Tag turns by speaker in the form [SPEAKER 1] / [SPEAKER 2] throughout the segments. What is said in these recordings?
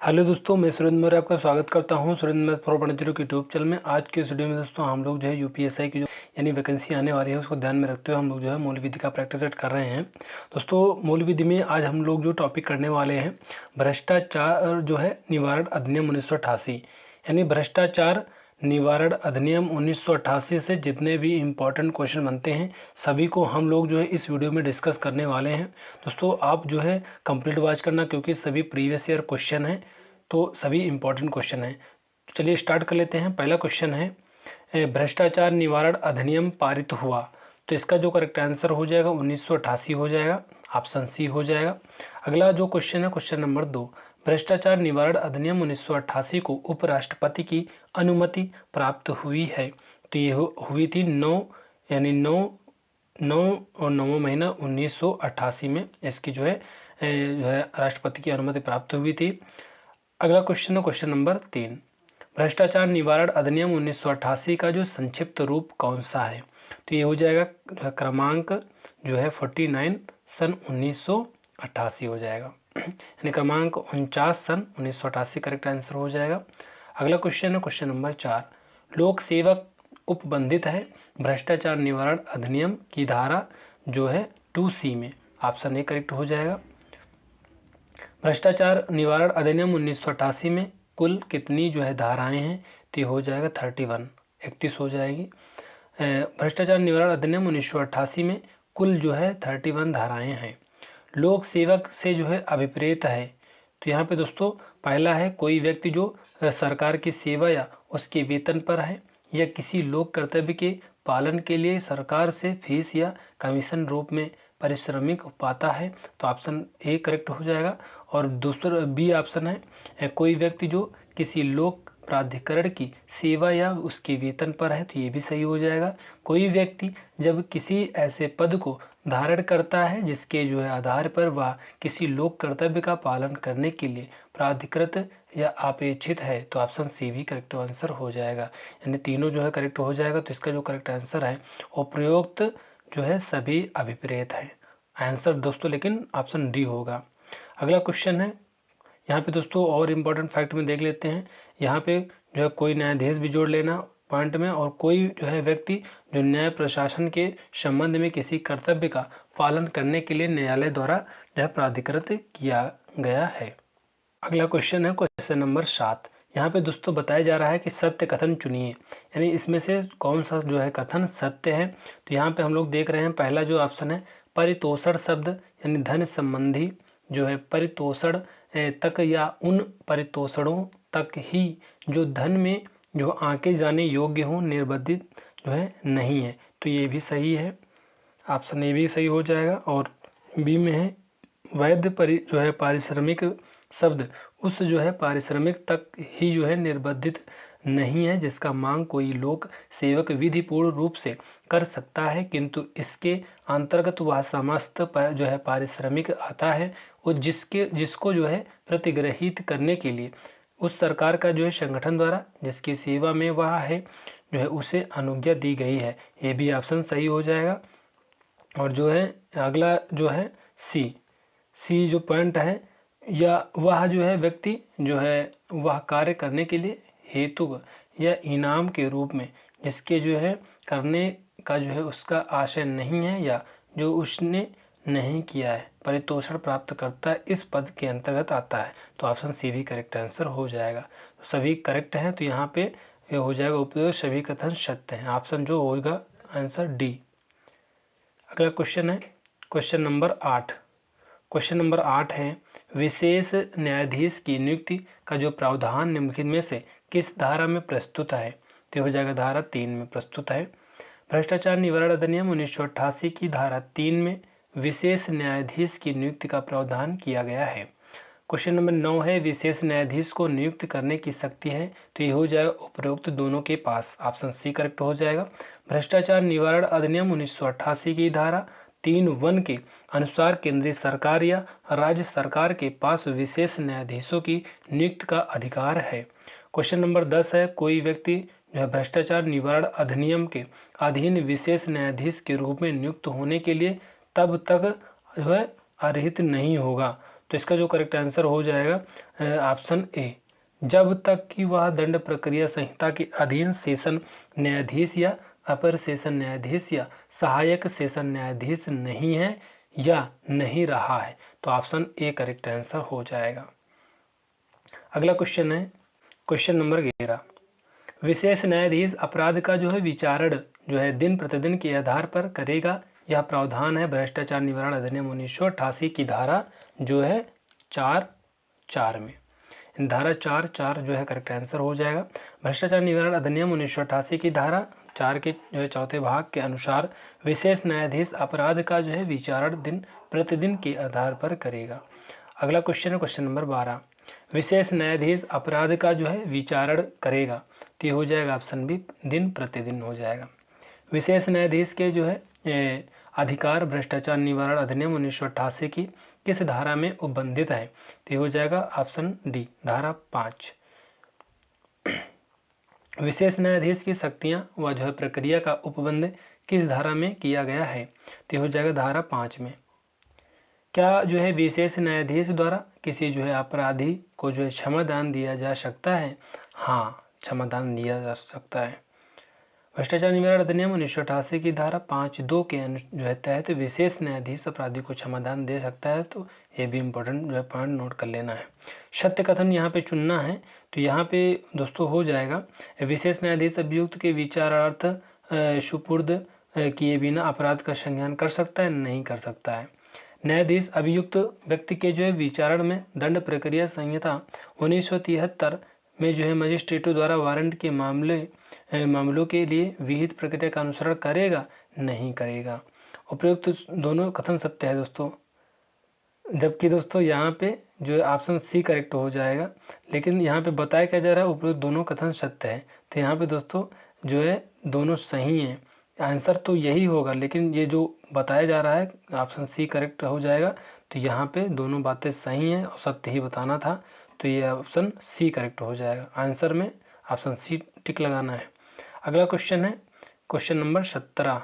[SPEAKER 1] Hello दोस्तों, मैं सुरेंद्र मौर्य आपका स्वागत करता हूं सुरेंद्र मैथ फॉर पढ़ने के यूट्यूब चैनल में। आज के इस वीडियो में दोस्तों हम लोग जो है यूपीएससी की जो यानी वैकेंसी आने वाली है उसको ध्यान में रखते हुए हम लोग जो है मूल विधि का प्रैक्टिस सेट कर रहे हैं। दोस्तों मूल विधि में आज हम लोग जो टॉपिक करने वाले हैं भ्रष्टाचार जो है निवारण अधिनियम 1988 यानी भ्रष्टाचार निवारण अधिनियम 1988 से जितने भी इम्पोर्टेंट क्वेश्चन बनते हैं सभी को हम लोग जो है इस वीडियो में डिस्कस करने वाले हैं। दोस्तों आप जो है कंप्लीट वॉच करना क्योंकि सभी प्रीवियस ईयर क्वेश्चन हैं, तो सभी इम्पोर्टेंट क्वेश्चन हैं। तो चलिए स्टार्ट कर लेते हैं। पहला क्वेश्चन है भ्रष्टाचार निवारण अधिनियम पारित हुआ, तो इसका जो करेक्ट आंसर हो जाएगा 1988 हो जाएगा, ऑप्शन सी हो जाएगा। अगला जो क्वेश्चन है क्वेश्चन नंबर 2, भ्रष्टाचार निवारण अधिनियम 1988 को उपराष्ट्रपति की अनुमति प्राप्त हुई है, तो ये हुई थी 9 यानी 9 और 9वां महीना 1988 में इसकी जो है राष्ट्रपति की अनुमति प्राप्त हुई थी। अगला क्वेश्चन है क्वेश्चन नंबर 3, भ्रष्टाचार निवारण अधिनियम 1988 का जो संक्षिप्त रूप कौन सा है, तो ये हो जाएगा क्रमांक जो है 49 सन 1988 हो जाएगा, यानी क्रमांक 49 सन 1988 करेक्ट आंसर हो जाएगा। अगला क्वेश्चन है क्वेश्चन नंबर 4, लोक सेवक उपबंधित है भ्रष्टाचार निवारण अधिनियम की धारा जो है 2C में, ऑप्शन ए करेक्ट हो जाएगा। भ्रष्टाचार निवारण अधिनियम 1988 में कुल कितनी जो है धाराएं हैं, तो ये हो जाएगा 31 हो जाएगी। भ्रष्टाचार निवारण अधिनियम 1988 में कुल जो है 31 धाराएं हैं। लोक सेवक से जो है अभिप्रेत है, तो यहाँ पे दोस्तों पहला है कोई व्यक्ति जो सरकार की सेवा या उसके वेतन पर है या किसी लोक कर्तव्य के पालन के लिए सरकार से फीस या कमीशन रूप में पारिश्रमिक पाता है, तो ऑप्शन ए करेक्ट हो जाएगा। और दूसरा बी ऑप्शन है कोई व्यक्ति जो किसी लोक प्राधिकरण की सेवा या उसके वेतन पर है, तो ये भी सही हो जाएगा। कोई व्यक्ति जब किसी ऐसे पद को धारण करता है जिसके जो है आधार पर वह किसी लोक कर्तव्य का पालन करने के लिए प्राधिकृत या अपेक्षित है, तो ऑप्शन सी भी करेक्ट आंसर हो जाएगा, यानी तीनों जो है करेक्ट हो जाएगा। तो इसका जो करेक्ट आंसर है उपरोक्त जो है सभी अभिप्रेत है आंसर दोस्तों, लेकिन ऑप्शन डी होगा। अगला क्वेश्चन है यहाँ पे दोस्तों और इम्पोर्टेंट फैक्ट में देख लेते हैं। यहाँ पे जो है कोई न्यायाधीश भी जोड़ लेना पॉइंट में, और कोई जो है व्यक्ति जो न्याय प्रशासन के संबंध में किसी कर्तव्य का पालन करने के लिए न्यायालय द्वारा जो है प्राधिकृत किया गया है। अगला क्वेश्चन है क्वेश्चन नंबर 7, यहाँ पे दोस्तों बताया जा रहा है कि सत्य कथन चुनिए, यानी इसमें से कौन सा जो है कथन सत्य है। तो यहाँ पे हम लोग देख रहे हैं पहला जो ऑप्शन है परितोषण शब्द यानी धन संबंधी जो है परितोषण तक या उन परितोषणों तक ही जो धन में जो आंके जाने योग्य हों निर्बंधित जो है नहीं है, तो ये भी सही है, ऑप्शन ए भी सही हो जाएगा। और बी में है वैध जो है पारिश्रमिक शब्द उस जो है पारिश्रमिक तक ही जो है निर्बंधित नहीं है जिसका मांग कोई लोक सेवक विधि पूर्ण रूप से कर सकता है, किंतु इसके अंतर्गत वह समस्त जो है पारिश्रमिक आता है और जिसको जो है प्रतिग्रहित करने के लिए उस सरकार का जो है संगठन द्वारा जिसकी सेवा में वह है जो है उसे अनुज्ञा दी गई है, ये भी ऑप्शन सही हो जाएगा। और जो है अगला जो है सी जो पॉइंट है या वह जो है व्यक्ति जो है वह कार्य करने के लिए हेतु या इनाम के रूप में जिसके जो है करने का जो है उसका आशय नहीं है या जो उसने नहीं किया है परितोषण प्राप्त करता इस पद के अंतर्गत आता है, तो ऑप्शन सी भी करेक्ट आंसर हो जाएगा। तो सभी करेक्ट हैं, तो यहाँ पे ये हो जाएगा उपयोग सभी कथन सत्य हैं, ऑप्शन जो होगा आंसर डी। अगला क्वेश्चन है क्वेश्चन नंबर 8, क्वेश्चन नंबर 8 है विशेष न्यायाधीश की नियुक्ति का जो प्रावधान निम्नलिखित में से किस धारा में प्रस्तुत है, तो हो जाएगा धारा 3 में प्रस्तुत है। भ्रष्टाचार निवारण अधिनियम 1988 की धारा 3 में विशेष न्यायाधीश की नियुक्ति का प्रावधान किया गया है। क्वेश्चन नंबर 9 है विशेष न्यायाधीश को नियुक्त करने की शक्ति है, तो ये हो जाएगा उपरोक्त दोनों के पास, ऑप्शन सी करेक्ट हो जाएगा। भ्रष्टाचार निवारण अधिनियम 1988 की धारा 3(1) के अनुसार केंद्रीय सरकार या राज्य सरकार के पास विशेष न्यायाधीशों की नियुक्ति का अधिकार है। क्वेश्चन नंबर 10 है कोई व्यक्ति जो है भ्रष्टाचार निवारण अधिनियम के अधीन विशेष न्यायाधीश के रूप में नियुक्त होने के लिए तब तक जो है अर्हित नहीं होगा, तो इसका जो करेक्ट आंसर हो जाएगा ऑप्शन ए, जब तक कि वह दंड प्रक्रिया संहिता के अधीन सेशन न्यायाधीश या अपर सेशन न्यायाधीश या सहायक सेशन न्यायाधीश नहीं है या नहीं रहा है। तो ऑप्शन ए करेक्ट आंसर हो जाएगा। अगला क्वेश्चन है क्वेश्चन नंबर 11, विशेष न्यायाधीश अपराध का जो है विचारण जो है दिन प्रतिदिन के आधार पर करेगा। यह प्रावधान है भ्रष्टाचार निवारण अधिनियम 1988 की धारा जो है 4(4) में। धारा 4(4) जो है करेक्ट आंसर हो जाएगा। भ्रष्टाचार निवारण अधिनियम 1988 की धारा 4 के जो है चौथे भाग के अनुसार विशेष न्यायाधीश अपराध का जो है विचारण दिन प्रतिदिन के आधार पर करेगा। अगला क्वेश्चन है क्वेश्चन नंबर 12, विशेष न्यायाधीश अपराध का जो है विचारण करेगा। तो ये हो जाएगा ऑप्शन बी, दिन प्रतिदिन हो जाएगा। विशेष न्यायाधीश के जो है अधिकार भ्रष्टाचार निवारण अधिनियम 1988 की किस धारा में उपबंधित है। तो ये हो जाएगा ऑप्शन डी, धारा 5। विशेष न्यायाधीश की शक्तियां व जो है प्रक्रिया का उपबंध किस धारा में किया गया है। तो ये हो जाएगा धारा 5 में। क्या जो है विशेष न्यायाधीश द्वारा किसी जो है अपराधी को जो है क्षमादान दिया जा सकता है। हाँ, क्षमादान दिया जा सकता है। भ्रष्टाचार निवारण अधिनियम 1988 की धारा 5(2) के जो है तहत विशेष न्यायाधीश अपराधी को क्षमादान दे सकता है। तो ये भी इम्पोर्टेंट जो है पॉइंट नोट कर लेना है। सत्य कथन यहाँ पे चुनना है। तो यहाँ पे दोस्तों हो जाएगा विशेष न्यायाधीश अभियुक्त के विचारार्थ सुपुर्द किए बिना अपराध का संज्ञान कर सकता है, नहीं कर सकता है। न्यायाधीश अभियुक्त व्यक्ति के जो है विचारण में दंड प्रक्रिया संहिता 1973 में जो है मजिस्ट्रेटों द्वारा वारंट के मामलों के लिए विहित प्रक्रिया का अनुसरण करेगा, नहीं करेगा। उपयुक्त दोनों कथन सत्य है दोस्तों, जबकि दोस्तों यहाँ पे जो है ऑप्शन सी करेक्ट हो जाएगा। लेकिन यहाँ पे बताया क्या जा रहा है उपयुक्त दोनों कथन सत्य है। तो यहाँ पे दोस्तों जो है दोनों सही हैं, आंसर तो यही होगा, लेकिन ये जो बताया जा रहा है ऑप्शन सी करेक्ट हो जाएगा। तो यहाँ पे दोनों बातें सही हैं और सत्य ही बताना था। तो ये ऑप्शन सी करेक्ट हो जाएगा। आंसर में ऑप्शन सी टिक लगाना है। अगला क्वेश्चन है क्वेश्चन नंबर 17,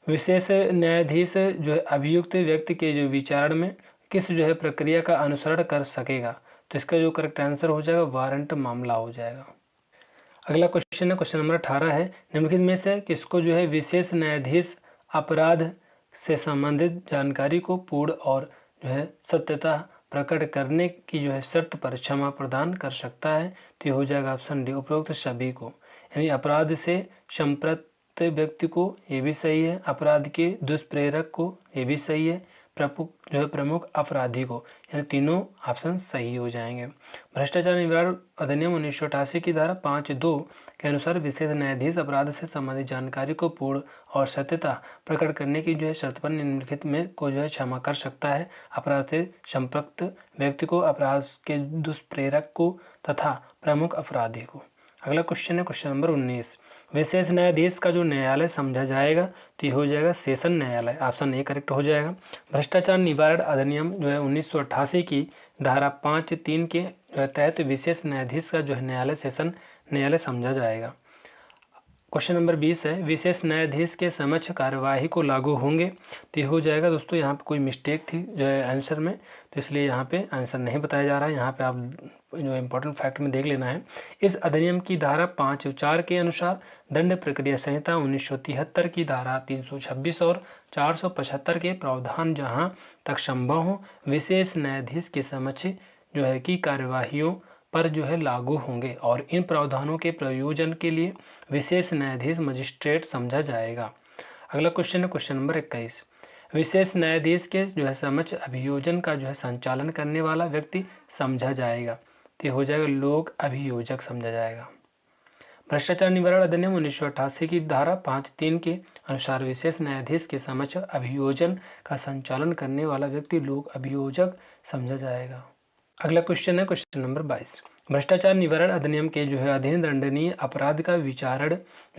[SPEAKER 1] विशेष न्यायाधीश जो है अभियुक्त व्यक्ति के जो विचारण में किस जो है प्रक्रिया का अनुसरण कर सकेगा। तो इसका जो करेक्ट आंसर हो जाएगा वारंट मामला हो जाएगा। अगला क्वेश्चन है क्वेश्चन नंबर 18 है, निम्नलिखित में से किसको जो है विशेष न्यायाधीश अपराध से संबंधित जानकारी को पूर्ण और जो है सत्यता प्रकट करने की जो है शर्त पर क्षमा प्रदान कर सकता है। तो ये हो जाएगा ऑप्शन डी, उपरोक्त सभी को, यानी अपराध से संपृक्त व्यक्ति को, ये भी सही है, अपराध के दुष्प्रेरक को, ये भी सही है, प्रमुख अपराधी को, यानी तीनों ऑप्शन सही हो जाएंगे। भ्रष्टाचार निवारण अधिनियम 1988 की धारा 5(2) के अनुसार विशेष न्यायाधीश अपराध से संबंधित जानकारी को पूर्ण और सत्यता प्रकट करने की जो है शर्त पर निम्नलिखित में को जो है क्षमा कर सकता है। अपराध से संपृक्त व्यक्ति को, अपराध के दुष्प्रेरक को तथा प्रमुख अपराधी को। अगला क्वेश्चन है क्वेश्चन नंबर 19, विशेष न्यायाधीश का जो न्यायालय समझा जाएगा तो ये हो जाएगा सेशन न्यायालय, ऑप्शन ए करेक्ट हो जाएगा। भ्रष्टाचार निवारण अधिनियम जो है 1988 की धारा 5(3) के तहत विशेष न्यायाधीश का जो है न्यायालय सेशन न्यायालय समझा जाएगा। क्वेश्चन नंबर 20 है, विशेष न्यायाधीश के समक्ष कार्यवाही को लागू होंगे। तो ये हो जाएगा दोस्तों, यहाँ पे कोई मिस्टेक थी जो है आंसर में, तो इसलिए यहाँ पे आंसर नहीं बताया जा रहा है। यहाँ पे आप जो इम्पोर्टेंट फैक्ट में देख लेना है। इस अधिनियम की धारा 5(4) के अनुसार दंड प्रक्रिया संहिता 1973 की धारा 326 और 475 के प्रावधान जहाँ तक संभव हो विशेष न्यायाधीश के समक्ष जो है कि कार्यवाहियों पर जो है लागू होंगे और इन प्रावधानों के प्रयोजन के लिए विशेष न्यायाधीश मजिस्ट्रेट समझा जाएगा। अगला क्वेश्चन है क्वेश्चन नंबर 21, विशेष न्यायाधीश के जो है समक्ष अभियोजन का जो है संचालन करने वाला व्यक्ति समझा जाएगा। तो हो जाएगा लोक अभियोजक समझा जाएगा। भ्रष्टाचार निवारण अधिनियम 1988 की धारा 5(3) के अनुसार विशेष न्यायाधीश के समक्ष अभियोजन का संचालन करने वाला व्यक्ति लोक अभियोजक समझा जाएगा। अगला क्वेश्चन है क्वेश्चन नंबर 22, भ्रष्टाचार निवारण अधिनियम के जो है अधीन दंडनीय अपराध का विचारण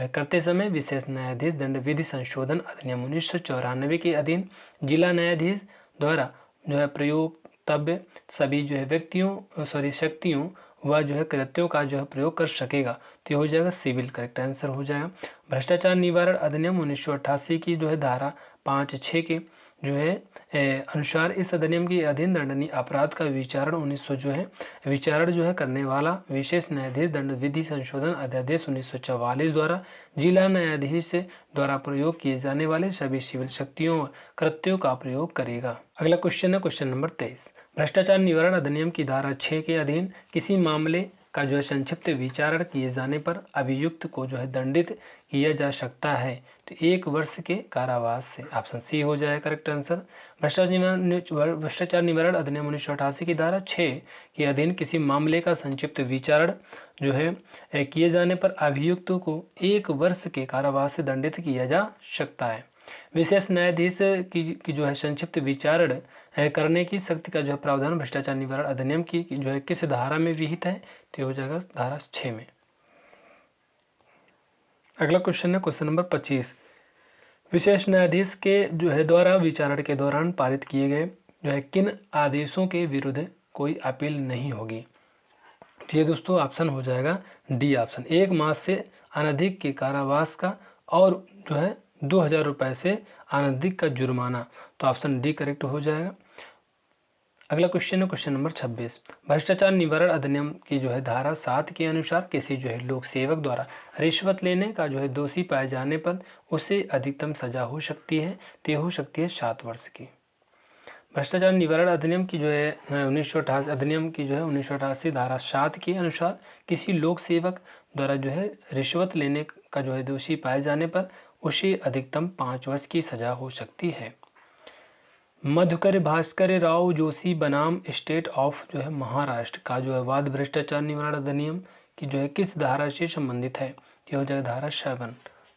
[SPEAKER 1] करते समय विशेष न्यायाधीश दंड विधि संशोधन अधिनियम 1994 के अधीन जिला न्यायाधीश द्वारा जो है प्रयोक्तव्य सभी जो है शक्तियों व जो है कृत्यों का जो है प्रयोग कर सकेगा। तो हो जाएगा सिविल, करेक्ट आंसर हो जाएगा। भ्रष्टाचार निवारण अधिनियम 1988 की जो है धारा 5(6) के जो है अनुसार इस अधिनियम के अधीन दंडनीय अपराध का विचारण 1900 जो है विचारण जो है करने वाला विशेष न्यायाधीश दंड विधि संशोधन अध्यादेश 1944 द्वारा जिला न्यायाधीश द्वारा प्रयोग किए जाने वाले सभी सिविल शक्तियों और कृत्यों का प्रयोग करेगा। अगला क्वेश्चन है क्वेश्चन नंबर 23। भ्रष्टाचार निवारण अधिनियम की धारा 6 के अधीन किसी मामले का जो है संक्षिप्त विचारण किए जाने पर अभियुक्त को जो है दंडित किया जा सकता है तो 1 वर्ष के कारावास से। ऑप्शन सी हो जाए करेक्ट आंसर। भ्रष्टाचार निवारण अधिनियम 1988 की धारा 6 के अधीन किसी मामले का संक्षिप्त विचारण जो है किए जाने पर अभियुक्त को 1 वर्ष के कारावास से दंडित किया जा सकता है। विशेष न्यायाधीश की जो है संक्षिप्त विचारण करने की शक्ति का जो है प्रावधान भ्रष्टाचार निवारण अधिनियम की जो है किस धारा में विहित है तो हो जाएगा धारा 6 में। अगला क्वेश्चन है क्वेश्चन नंबर 25। विशेष न्यायाधीश के जो है द्वारा विचारण के दौरान पारित किए गए जो है किन आदेशों के विरुद्ध कोई अपील नहीं होगी तो ये दोस्तों ऑप्शन हो जाएगा डी ऑप्शन। 1 मास से अनधिक के कारावास का और जो है 2000 रुपये से अनधिक का जुर्माना तो ऑप्शन डी करेक्ट हो जाएगा। अगला क्वेश्चन है क्वेश्चन नंबर 26। भ्रष्टाचार निवारण अधिनियम की जो है धारा 7 के अनुसार किसी जो है लोक सेवक द्वारा रिश्वत लेने का जो है दोषी पाए जाने पर उसे अधिकतम सजा हो सकती है तो हो सकती है 7 वर्ष की। भ्रष्टाचार निवारण अधिनियम की जो है 1988 अधिनियम की जो है 1988 धारा 7 के अनुसार किसी लोक सेवक द्वारा जो है रिश्वत लेने का जो है दोषी पाए जाने पर उसे अधिकतम 5 वर्ष की सजा हो सकती है। मधुकर भास्कर राव जोशी बनाम स्टेट ऑफ जो है महाराष्ट्र का जो है वाद भ्रष्टाचार निवारण अधिनियम की जो है किस धारा से संबंधित है ये हो जाएगा धारा 7।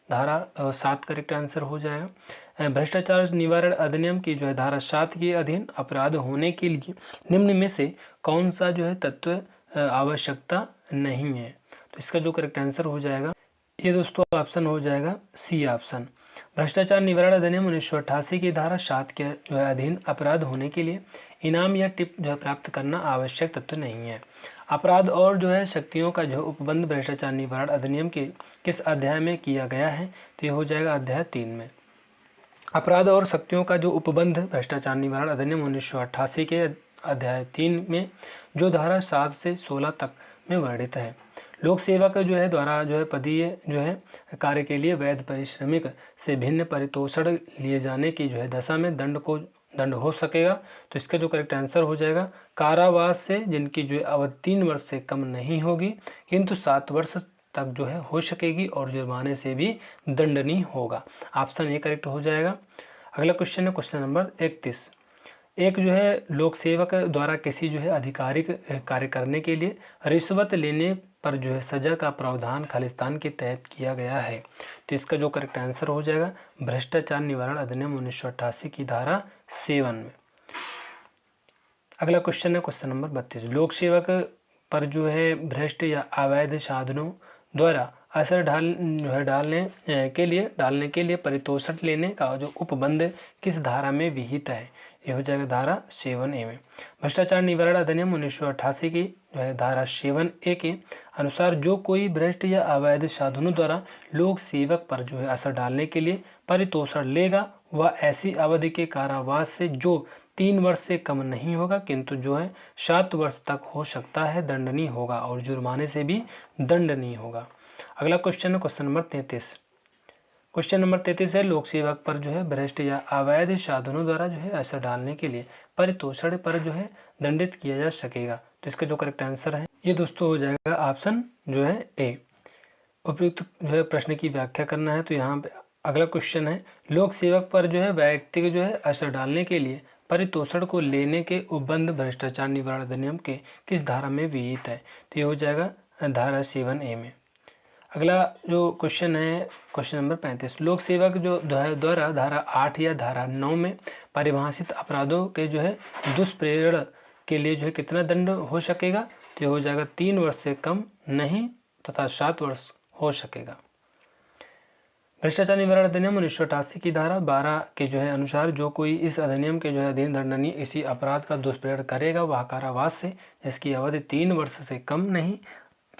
[SPEAKER 1] धारा 7 करेक्ट आंसर हो जाएगा। भ्रष्टाचार निवारण अधिनियम की जो है धारा 7 के अधीन अपराध होने के लिए निम्न में से कौन सा जो है तत्व आवश्यकता नहीं है तो इसका जो करेक्ट आंसर हो जाएगा ये दोस्तों ऑप्शन हो जाएगा सी ऑप्शन। भ्रष्टाचार निवारण अधिनियम 1988 की धारा 7 के जो है अधीन अपराध होने के लिए इनाम या टिप जो है प्राप्त करना आवश्यक तत्व नहीं है। अपराध और जो है शक्तियों का जो उपबंध भ्रष्टाचार निवारण अधिनियम के किस अध्याय में किया गया है तो ये हो जाएगा अध्याय 3 में। अपराध और शक्तियों का जो उपबंध भ्रष्टाचार निवारण अधिनियम 1988 के अध्याय 3 में जो धारा 7 से 16 तक में वर्णित है। लोक सेवक जो है द्वारा जो है पदीय जो है कार्य के लिए वैध पारिश्रमिक से भिन्न पारितोषण लिए जाने की जो है दशा में दंड हो सकेगा तो इसका जो करेक्ट आंसर हो जाएगा कारावास से जिनकी जो है अवधि 3 वर्ष से कम नहीं होगी किंतु 7 वर्ष तक जो है हो सकेगी और जुर्माने से भी दंडनीय होगा। ऑप्शन ए करेक्ट हो जाएगा। अगला क्वेश्चन है क्वेश्चन नंबर 31। एक जो है लोक सेवक द्वारा किसी जो है आधिकारिक कार्य करने के लिए रिश्वत लेने पर जो है सजा का प्रावधान खालिस्तान के तहत किया गया है तो इसका जो करेक्ट आंसर हो जाएगा भ्रष्टाचार निवारण अधिनियम 1988 की धारा 7 में। अगला क्वेश्चन है क्वेश्चन नंबर 32। लोक सेवक पर जो है भ्रष्ट या अवैध साधनों द्वारा असर डालने के लिए परितोषण लेने का जो उपबंध किस धारा में विहित है ये हो जाएगा धारा 7A में। भ्रष्टाचार निवारण अधिनियम 1988 की जो है धारा 7A के अनुसार जो कोई भ्रष्ट या अवैध साधनों द्वारा लोक सेवक पर जो है असर डालने के लिए परितोषण लेगा वह ऐसी अवधि के कारावास से जो 3 वर्ष से कम नहीं होगा किंतु जो है 7 वर्ष तक हो सकता है दंडनीय होगा और जुर्माने से भी दंडनीय होगा। अगला क्वेश्चन है क्वेश्चन नंबर 33। क्वेश्चन नंबर 33 है लोक सेवक पर जो है भ्रष्ट या अवैध साधनों द्वारा जो है असर डालने के लिए परितोषण पर जो है दंडित किया जा सकेगा तो इसका जो करेक्ट आंसर है ये दोस्तों हो जाएगा ऑप्शन जो है ए। उपयुक्त जो है प्रश्न की व्याख्या करना है तो यहाँ पे अगला क्वेश्चन है लोक सेवक पर जो है व्यक्ति को जो है असर डालने के लिए परितोषण को लेने के उपबंध भ्रष्टाचार निवारण अधिनियम के किस धारा में विहित है तो ये हो जाएगा धारा 7A में। अगला जो क्वेश्चन है क्वेश्चन नंबर 35। लोक सेवक जो द्वारा धारा 8 या धारा 9 में परिभाषित अपराधों के जो है दुष्प्रेरण के लिए जो है कितना दंड हो सकेगा तो ये हो जाएगा 3 वर्ष से कम नहीं तथा 7 वर्ष हो सकेगा। भ्रष्टाचार निवारण अधिनियम 1988 की धारा 12 के जो है अनुसार जो कोई इस अधिनियम के जो है अधीन दंडनीय इसी अपराध का दुष्प्रेरण करेगा वह कारावास से जिसकी अवधि 3 वर्ष से कम नहीं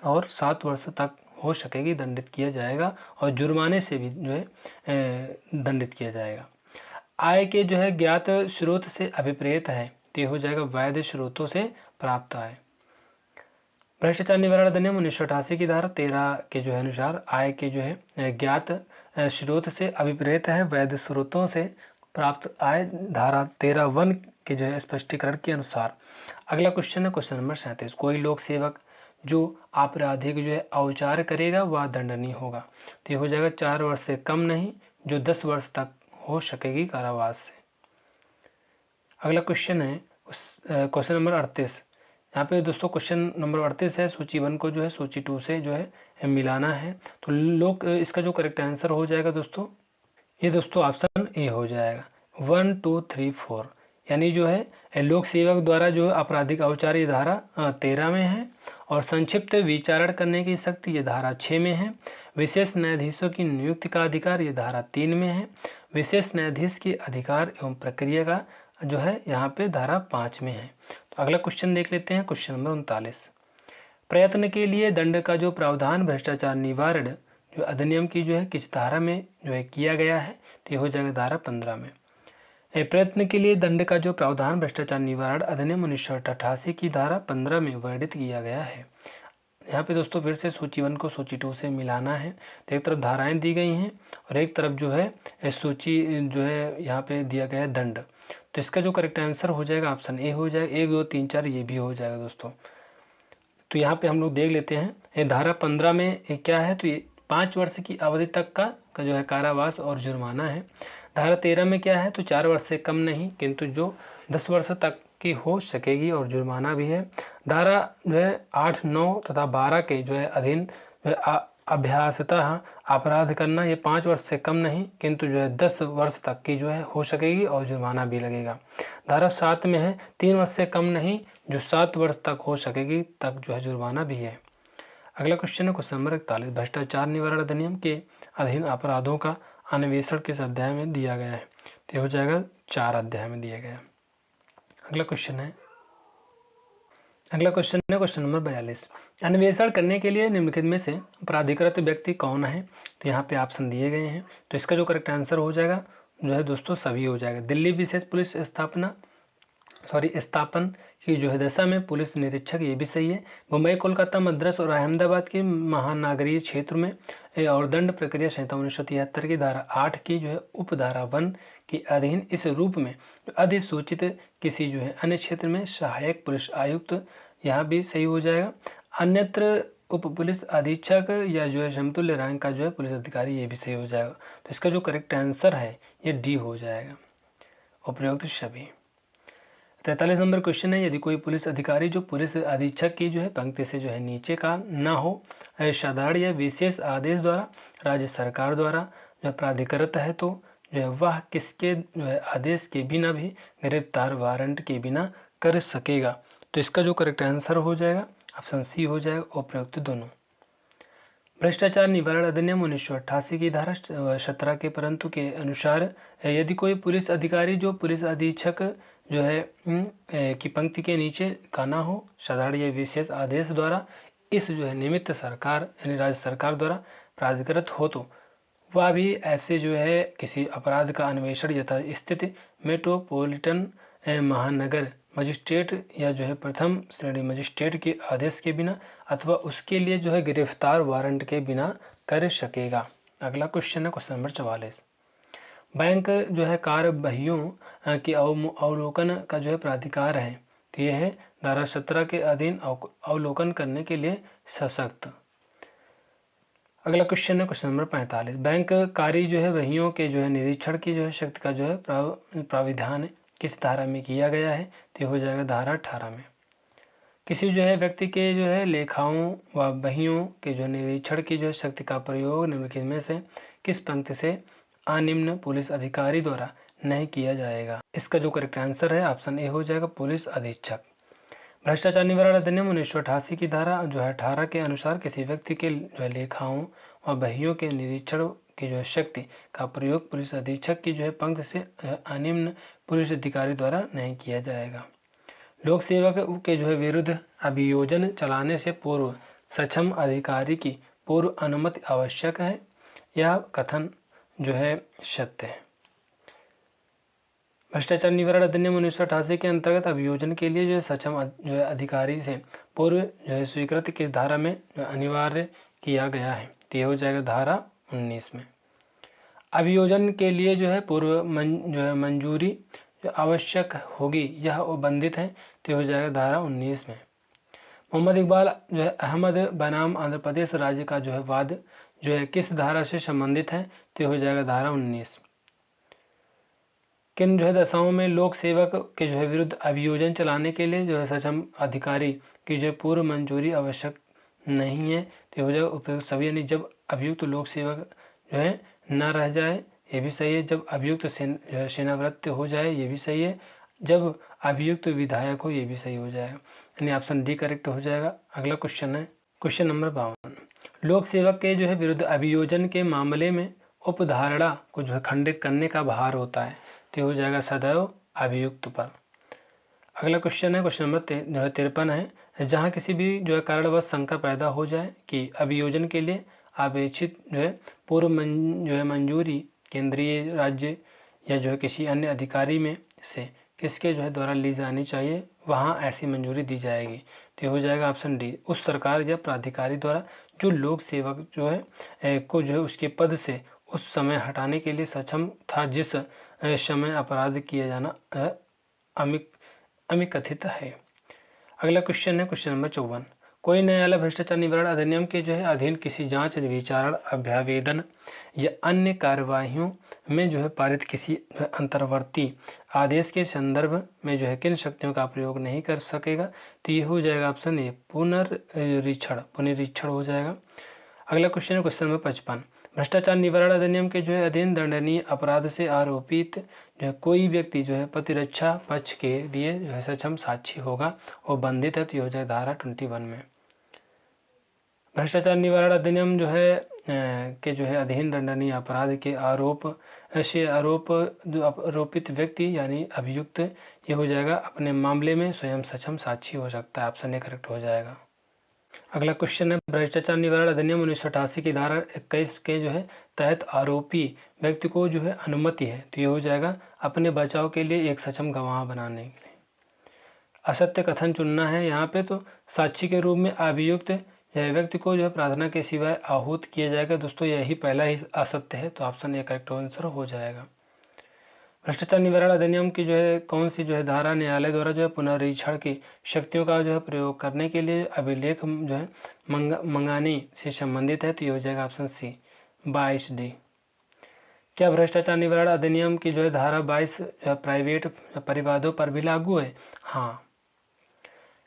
[SPEAKER 1] और 7 वर्ष तक हो सकेगी दंडित किया जाएगा और जुर्माने से भी जो है दंडित किया जाएगा। आय के जो है ज्ञात स्रोत से अभिप्रेत है, तो ये हो जाएगा वैध स्रोतों से प्राप्त आय। भ्रष्टाचार निवारण अधिनियम 1988 की धारा 13 के जो है अनुसार आय के जो है ज्ञात स्रोत से अभिप्रेत है, वैध स्रोतों से प्राप्त आय धारा 13(1) के जो है स्पष्टीकरण के अनुसार। अगला क्वेश्चन है क्वेश्चन नंबर 37। कोई लोक सेवक जो आपराधिक जो है औचार करेगा वह दंडनीय होगा, तो ये हो जाएगा 4 वर्ष से कम नहीं, जो 10 वर्ष तक हो सकेगी कारावास से। अगला क्वेश्चन है क्वेश्चन नंबर 38। यहाँ पे दोस्तों क्वेश्चन नंबर 38 है, सूची 1 को जो है सूची 2 से जो है मिलाना है। तो लोग इसका जो करेक्ट आंसर हो जाएगा दोस्तों, ये दोस्तों ऑप्शन ए हो जाएगा 1 2 3 4। यानी जो है लोक सेवक द्वारा जो आपराधिक औचार ये धारा 13 में है, और संक्षिप्त विचारण करने की शक्ति ये धारा 6 में है। विशेष न्यायाधीशों की नियुक्ति का अधिकार ये धारा 3 में है। विशेष न्यायाधीश के अधिकार एवं प्रक्रिया का जो है यहाँ पे धारा 5 में है। तो अगला क्वेश्चन देख लेते हैं क्वेश्चन नंबर 39। प्रयत्न के लिए दंड का जो प्रावधान भ्रष्टाचार निवारण जो अधिनियम की जो है किस धारा में जो है किया गया है, तो ये हो जाएगा धारा 15 में। प्रयत्न के लिए दंड का जो प्रावधान भ्रष्टाचार निवारण अधिनियम 1988 की धारा 15 में वर्णित किया गया है। यहाँ पे दोस्तों फिर से सूची 1 को सूची 2 से मिलाना है। तो एक तरफ धाराएं दी गई हैं और एक तरफ जो है सूची जो है यहाँ पे दिया गया है दंड। तो इसका जो करेक्ट आंसर हो जाएगा ऑप्शन ए हो जाएगा। 1 2 3 4 ये भी हो जाएगा दोस्तों। तो यहाँ पे हम लोग देख लेते हैं, ये धारा 15 में क्या है, तो ये 5 वर्ष की अवधि तक का जो है कारावास और जुर्माना है। धारा 13 में क्या है, तो 4 वर्ष से कम नहीं, किंतु जो 10 वर्ष तक की हो सकेगी और जुर्माना भी है। धारा जो है 8 9 तथा 12 के जो है अधीन अभ्यासतः अपराध करना, ये 5 वर्ष से कम नहीं, किंतु जो है 10 वर्ष तक की जो है हो सकेगी और जुर्माना भी लगेगा। धारा 7 में है 3 वर्ष से कम नहीं, जो 7 वर्ष तक हो सकेगी तक जो है जुर्माना भी है। अगला क्वेश्चन है क्वेश्चन नंबर 41। भ्रष्टाचार निवारण अधिनियम के अधीन अपराधों का अन्वेषण किस अध्याय में दिया गया है, तो हो जाएगा 4 अध्याय में दिया गया। अगला क्वेश्चन है क्वेश्चन नंबर 42। अन्वेषण करने के लिए निम्नलिखित में से प्राधिकृत व्यक्ति कौन है, तो यहाँ पे ऑप्शन दिए गए हैं। तो इसका जो करेक्ट आंसर हो जाएगा जो है दोस्तों सभी हो जाएगा। दिल्ली विशेष पुलिस स्थापन की जो है दशा में पुलिस निरीक्षक, ये भी सही है। मुंबई कोलकाता मद्रास और अहमदाबाद के महानगरीय क्षेत्र में और दंड प्रक्रिया संहिता 1973 की धारा 8 की जो है उपधारा 1 के अधीन इस रूप में अधिसूचित किसी जो है अन्य क्षेत्र में सहायक पुलिस आयुक्त, यहाँ भी सही हो जाएगा। अन्यत्र उप पुलिस अधीक्षक या जो है समतुल्य रैंक का जो है पुलिस अधिकारी, ये भी सही हो जाएगा। तो इसका जो करेक्ट आंसर है ये डी हो जाएगा, उपयुक्त सभी। 43 नंबर क्वेश्चन है, यदि कोई पुलिस अधिकारी जो पुलिस अधीक्षक की जो है पंक्ति से जो है नीचे का ना हो, साधारण या विशेष आदेश द्वारा राज्य सरकार द्वारा जो प्राधिकृत है, तो जो है वह किसके जो है आदेश के बिना भी गिरफ्तार वारंट के बिना कर सकेगा। तो इसका जो करेक्ट आंसर हो जाएगा ऑप्शन सी हो जाएगा, उपयुक्त दोनों। भ्रष्टाचार निवारण अधिनियम 1988 की धारा 17 के परंतु के अनुसार यदि कोई पुलिस अधिकारी जो पुलिस अधीक्षक जो है की पंक्ति के नीचे का ना हो, साधारण या विशेष आदेश द्वारा इस जो है निमित्त सरकार यानी राज्य सरकार द्वारा प्राधिकृत हो, तो वह भी ऐसे जो है किसी अपराध का अन्वेषण यथा स्थिति मेट्रोपॉलिटन महानगर मजिस्ट्रेट या जो है प्रथम श्रेणी मजिस्ट्रेट के आदेश के बिना अथवा उसके लिए जो है गिरफ्तार वारंट के बिना कर सकेगा। अगला क्वेश्चन है क्वेश्चन नंबर 44। बैंक जो है कार्यवाहियों की अवलोकन का जो है प्राधिकार है, तो यह है धारा 17 के अधीन अवलोकन करने के लिए सशक्त। अगला क्वेश्चन है क्वेश्चन नंबर 45। बैंक कार्य जो है वहियों के जो है निरीक्षण की जो है शक्ति का जो है प्राविधान किस धारा में किया गया है, तो हो जाएगा धारा 18 में। किसी जो है व्यक्ति के जो है लेखाओं व बहियों के जो निरीक्षण की जो है शक्ति का प्रयोग निम्नलिखित में से किस पंक्ति से अनिम्न पुलिस अधिकारी द्वारा नहीं किया जाएगा। इसका जो करेक्ट आंसर है ऑप्शन ए हो जाएगा, पुलिस अधीक्षक। भ्रष्टाचार निवारण अधिनियम 1988 की धारा जो है 18 के अनुसार किसी व्यक्ति के जो है लेखाओं व बहियों के निरीक्षण की जो है शक्ति का प्रयोग पुलिस अधीक्षक की जो है पंक्ति से अनिम्न पुलिस अधिकारी द्वारा नहीं किया जाएगा। लोक सेवक के जो है विरुद्ध अभियोजन चलाने से पूर्व सक्षम अधिकारी की पूर्व अनुमति आवश्यक है, यह कथन जो है सत्य है। भ्रष्टाचार निवारण अधिनियम 1988 के अंतर्गत अभियोजन के लिए जो है सक्षम जो है अधिकारी से पूर्व जो है स्वीकृति की धारा में अनिवार्य किया गया है। तो ये हो जाएगा धारा 19 में। अभियोजन के लिए जो है पूर्व जो है मंजूरी जो आवश्यक होगी यह उबंधित है। तो हो जाएगा धारा 19 में। मोहम्मद इकबाल जो है अहमद बनाम आंध्र प्रदेश राज्य का जो है वाद जो है किस धारा से संबंधित है। तो हो जाएगा धारा 19। किन जो है दशाओं में लोक सेवक के जो है विरुद्ध अभियोजन चलाने के लिए जो है सक्षम अधिकारी की जो है पूर्व मंजूरी आवश्यक नहीं है। तो हो जाएगा उपयुक्त सभी, यानी जब अभियुक्त लोक सेवक जो है न रह जाए ये भी सही है, जब अभियुक्त सेनावृत्त हो जाए ये भी सही है, जब अभियुक्त विधायक हो ये भी सही हो जाएगा, यानी ऑप्शन डी करेक्ट हो जाएगा। अगला क्वेश्चन है क्वेश्चन नंबर 52। लोक सेवक के जो है विरुद्ध अभियोजन के मामले में उपधारणा को जो है खंडित करने का भार होता है। तो हो जाएगा सदैव अभियुक्त पर। अगला क्वेश्चन है क्वेश्चन नंबर जो है 53 है। जहाँ किसी भी जो है कारणवश शंका पैदा हो जाए कि अभियोजन के लिए अपेक्षित जो है पूर्व जो है मंजूरी केंद्रीय राज्य या जो है किसी अन्य अधिकारी में से किसके जो है द्वारा ली जानी चाहिए, वहाँ ऐसी मंजूरी दी जाएगी। तो हो जाएगा ऑप्शन डी, उस सरकार या प्राधिकारी द्वारा जो लोक सेवक जो है को जो है उसके पद से उस समय हटाने के लिए सक्षम था जिस समय अपराध किया जाना अमिकथित है। अगला क्वेश्चन है क्वेश्चन नंबर 54। कोई न्यायालय भ्रष्टाचार निवारण अधिनियम के जो है अधीन किसी जांच विचारण अभ्यावेदन या अन्य कार्यवाहियों में जो है पारित किसी अंतर्वर्ती आदेश के संदर्भ में जो है किन शक्तियों का प्रयोग नहीं कर सकेगा। तो ये हो जाएगा ऑप्शन ए पुनरीक्षण हो जाएगा। अगला क्वेश्चन है क्वेश्चन नंबर 55। भ्रष्टाचार निवारण अधिनियम के जो है अधीन दंडनीय अपराध से आरोपित जो है कोई व्यक्ति जो है प्रतिरक्षा पक्ष के लिए जो है सक्षम साक्षी होगा और बंधित है। तो हो जाए धारा 21 में। भ्रष्टाचार निवारण अधिनियम जो है के जो है अधीन दंडनीय अपराध के आरोपित व्यक्ति यानी अभियुक्त ये हो जाएगा अपने मामले में स्वयं सक्षम साक्षी हो सकता है। ऑप्शन ए करेक्ट हो जाएगा। अगला क्वेश्चन है भ्रष्टाचार निवारण अधिनियम 1988 की धारा 21 के जो है तहत आरोपी व्यक्ति को जो है अनुमति है। तो ये हो जाएगा अपने बचाव के लिए एक सक्षम गवाह बनाने के लिए। असत्य कथन चुनना है यहाँ पे, तो साक्षी के रूप में अभियुक्त व्यक्ति को जो है प्रार्थना के सिवाय आहूत किया जाएगा। दोस्तों यही पहला ही असत्य है, तो ऑप्शन ए करेक्ट आंसर हो जाएगा। भ्रष्टाचार निवारण अधिनियम की जो है कौन सी जो है धारा न्यायालय द्वारा जो है पुनरीक्षण की शक्तियों का जो है प्रयोग करने के लिए अभिलेख जो है मंगाने से संबंधित है। तो ये हो जाएगा ऑप्शन सी 22 डी। क्या भ्रष्टाचार निवारण अधिनियम की जो है धारा 22 प्राइवेट परिवादों पर भी लागू है? हाँ।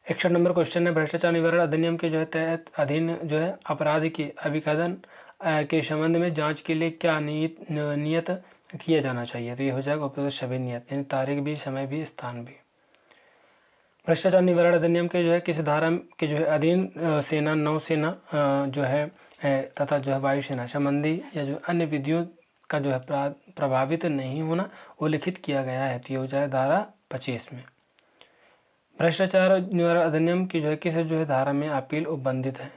[SPEAKER 1] 61 नंबर क्वेश्चन है भ्रष्टाचार निवारण अधिनियम के जो है तहत अधीन जो है अपराध के अभिकलन के संबंध में जांच के लिए क्या नियत किया जाना चाहिए। तो ये हो जाएगा उपयुक्त सभी नियत, यानी तारीख भी, समय भी, स्थान भी। भ्रष्टाचार निवारण अधिनियम के जो है किस धारा के जो है अधीन सेना, नौसेना जो है तथा जो है वायुसेना संबंधी या जो अन्य विधियों का जो है प्रभावित नहीं होना वो लिखित किया गया है। तो ये हो जाएगा धारा 25 में। भ्रष्टाचार निवारण अधिनियम की जो है किस जो है धारा में अपील उपबंधित है?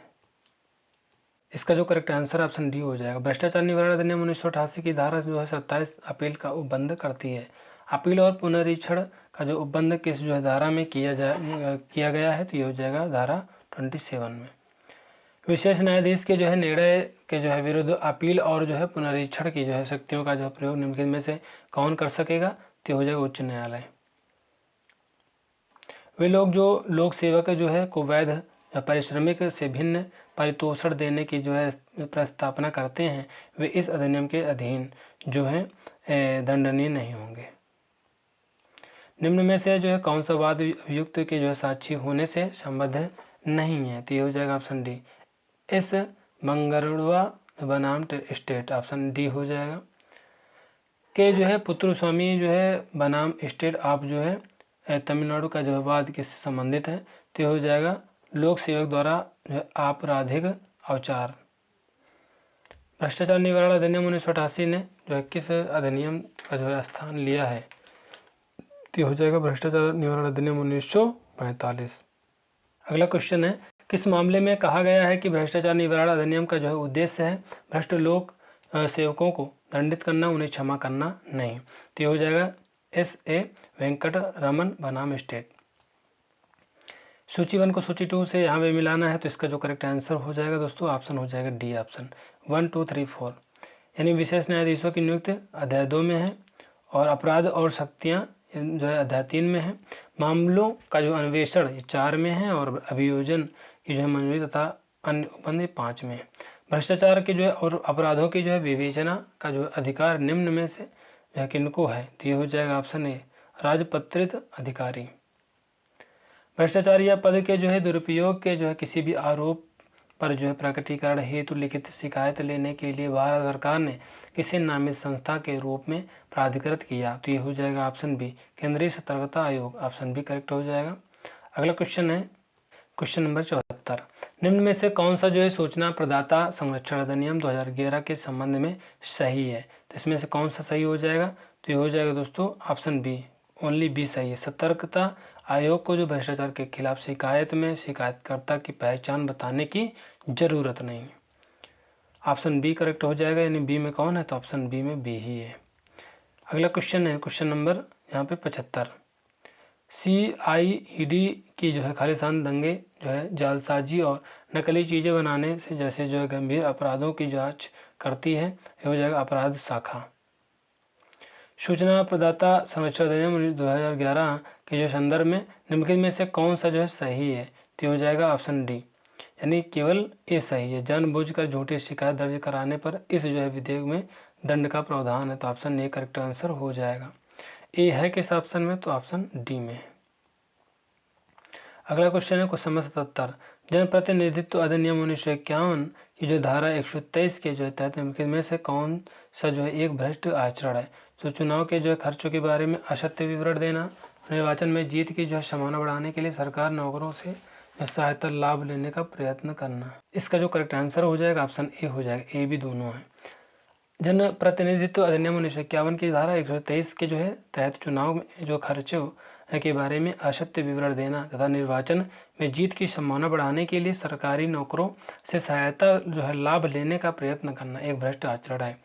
[SPEAKER 1] इसका जो करेक्ट आंसर ऑप्शन डी हो जाएगा। भ्रष्टाचार निवारण अधिनियम 1988 की धारा जो है 27 अपील का उपबंध करती है। अपील और पुनरीक्षण का जो उपबंध किस जो है धारा में किया गया है। तो ये हो जाएगा धारा 27 में। विशेष न्यायाधीश के जो है निर्णय के जो है विरुद्ध अपील और जो है पुनरीक्षण की जो है शक्तियों का जो प्रयोग निम्नलिखित में से कौन कर सकेगा? तो हो जाएगा उच्च न्यायालय। वे लोग जो लोक सेवक जो है को वैध पारिश्रमिक से भिन्न पारितोषण देने की जो है प्रस्तावना करते हैं वे इस अधिनियम के अधीन जो है दंडनीय नहीं होंगे। निम्न में से जो है कौन सा वाद अभियुक्त के जो है साक्षी होने से संबद्ध नहीं है? तो ये हो जाएगा ऑप्शन डी इस बंगरुड़वा बनाम स्टेट। ऑप्शन डी हो जाएगा। के जो है पुत्र स्वामी जो है बनाम स्टेट ऑफ जो है तमिलनाडु का जो है वाद किससे संबंधित है? तो हो जाएगा लोक सेवक द्वारा जो है आपराधिक औचार। भ्रष्टाचार निवारण अधिनियम 1988 ने जो है किस अधिनियम का जो है स्थान लिया है? तो हो जाएगा भ्रष्टाचार निवारण अधिनियम 1945। अगला क्वेश्चन है किस मामले में कहा गया है कि भ्रष्टाचार निवारण अधिनियम का जो है उद्देश्य है भ्रष्ट लोक सेवकों को दंडित करना, उन्हें क्षमा करना नहीं? तो हो जाएगा S.A. वेंकट रमन बनाम स्टेट। सूची 1 को सूची 2 से यहाँ पे मिलाना है, तो इसका जो करेक्ट आंसर हो जाएगा दोस्तों ऑप्शन हो जाएगा डी ऑप्शन 1, 2, 3, 4। यानी विशेष न्यायाधीशों की नियुक्ति अध्याय 2 में है और अपराध और शक्तियाँ जो है अध्याय 3 में है। मामलों का जो अन्वेषण 4 में है और अभियोजन की जो है मंजूरी तथा अन्य उपबंध 5 में है। भ्रष्टाचार के जो है और अपराधों की जो है विवेचना का जो अधिकार निम्न में से जो है किनको है, तो ये हो जाएगा ऑप्शन ए राजपत्रित अधिकारी। भ्रष्टाचार या पद के जो है दुरुपयोग के जो है किसी भी आरोप पर जो है प्रकटीकरण हेतु लिखित शिकायत लेने के लिए भारत सरकार ने किसी नामित संस्था के रूप में प्राधिकृत किया, तो ये हो जाएगा ऑप्शन बी केंद्रीय सतर्कता आयोग। ऑप्शन बी करेक्ट हो जाएगा। अगला क्वेश्चन है क्वेश्चन नंबर 74। निम्न में से कौन सा जो है सूचना प्रदाता संरक्षण अधिनियम 2011 के संबंध में सही है, तो इसमें से कौन सा सही हो जाएगा, तो ये हो जाएगा दोस्तों ऑप्शन बी ओनली बी सही है। सतर्कता आयोग को जो भ्रष्टाचार के खिलाफ शिकायत में शिकायतकर्ता की पहचान बताने की जरूरत नहीं। ऑप्शन बी करेक्ट हो जाएगा, यानी बी में कौन है, तो ऑप्शन बी में बी ही है। अगला क्वेश्चन है क्वेश्चन नंबर यहाँ पे 75। CID की जो है खालिस्तान दंगे जो है जालसाजी और नकली चीज़ें बनाने से जैसे जो है गंभीर अपराधों की जांच करती है, ये हो जाएगा अपराध शाखा। सूचना प्रदाता संरक्षण अधिनियम 2011 के जो संदर्भ में निम्नलिखित में से कौन सा जो है सही है, तो हो जाएगा ऑप्शन डी, यानी केवल ए सही है। जानबूझकर झूठी शिकायत दर्ज कराने पर इस जो है विधेयक में दंड का प्रावधान है, तो ऑप्शन ए करेक्ट आंसर हो जाएगा। ए है किस ऑप्शन में, तो ऑप्शन डी में है। अगला क्वेश्चन है क्वेश्चन नंबर 77। जनप्रतिनिधित्व अधिनियम 1951 की जो धारा 123 के जो है तहत निम्नलिखित में से कौन सा जो है एक भ्रष्ट आचरण है, तो चुनाव के जो है खर्चों के बारे में असत्य विवरण देना, निर्वाचन में जीत की जो है संभावना बढ़ाने के लिए सरकार नौकरों से सहायता लाभ लेने का प्रयत्न करना। इसका जो करेक्ट आंसर हो जाएगा ऑप्शन ए हो जाएगा, ए भी दोनों है। जन प्रतिनिधित्व अधिनियम 1951 की धारा 123 के जो है तहत चुनाव में जो खर्चों के बारे में असत्य विवरण देना तथा निर्वाचन में जीत की संभावना बढ़ाने के लिए सरकारी नौकरों से सहायता जो है लाभ लेने का प्रयत्न करना एक भ्रष्ट आचरण है।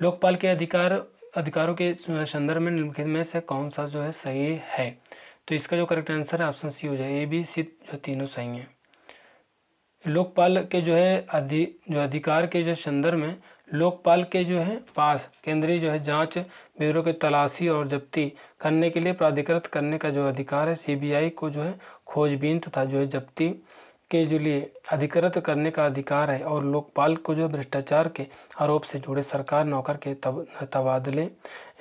[SPEAKER 1] लोकपाल के अधिकारों के संदर्भ में निम्नलिखित में से कौन सा जो है सही है, तो इसका जो करेक्ट आंसर है ऑप्शन सी हो जाए, ए बी सी जो तीनों सही हैं। लोकपाल के जो है अधिकार के जो संदर्भ में लोकपाल के जो है पास केंद्रीय जो है जांच ब्यूरो के तलाशी और जब्ती करने के लिए प्राधिकृत करने का जो अधिकार है। CBI को जो है खोजबीन तथा जो है जब्ती के जो लिए अधिकृत करने का अधिकार है और लोकपाल को जो भ्रष्टाचार के आरोप से जुड़े सरकार नौकर के तबादले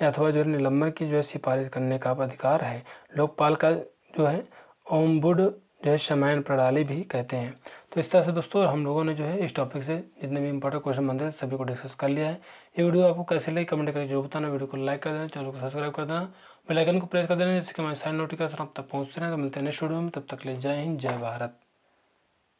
[SPEAKER 1] अथवा जो निलंबन की जो है सिफारिश करने का अधिकार है। लोकपाल का जो है ओम्बुड जो है शमन प्रणाली भी कहते हैं। तो इस तरह से दोस्तों हम लोगों ने जो है इस टॉपिक से जितने भी इंपॉर्टेंट क्वेश्चन बनते हैं सभी को डिस्कस कर लिया है। ये वीडियो आपको कैसे लगी कमेंट करके जरूर बताना। वीडियो को लाइक कर देना, चैनल को सब्सक्राइब कर देना, बेल आइकन को प्रेस कर देना जिससे कि हमारे सारे नोटिफिकेशन आप तक पहुँचते रहें। तो मिलते हैं नेक्स्ट वीडियो में, तब तक ले जय हिंद जय भारत।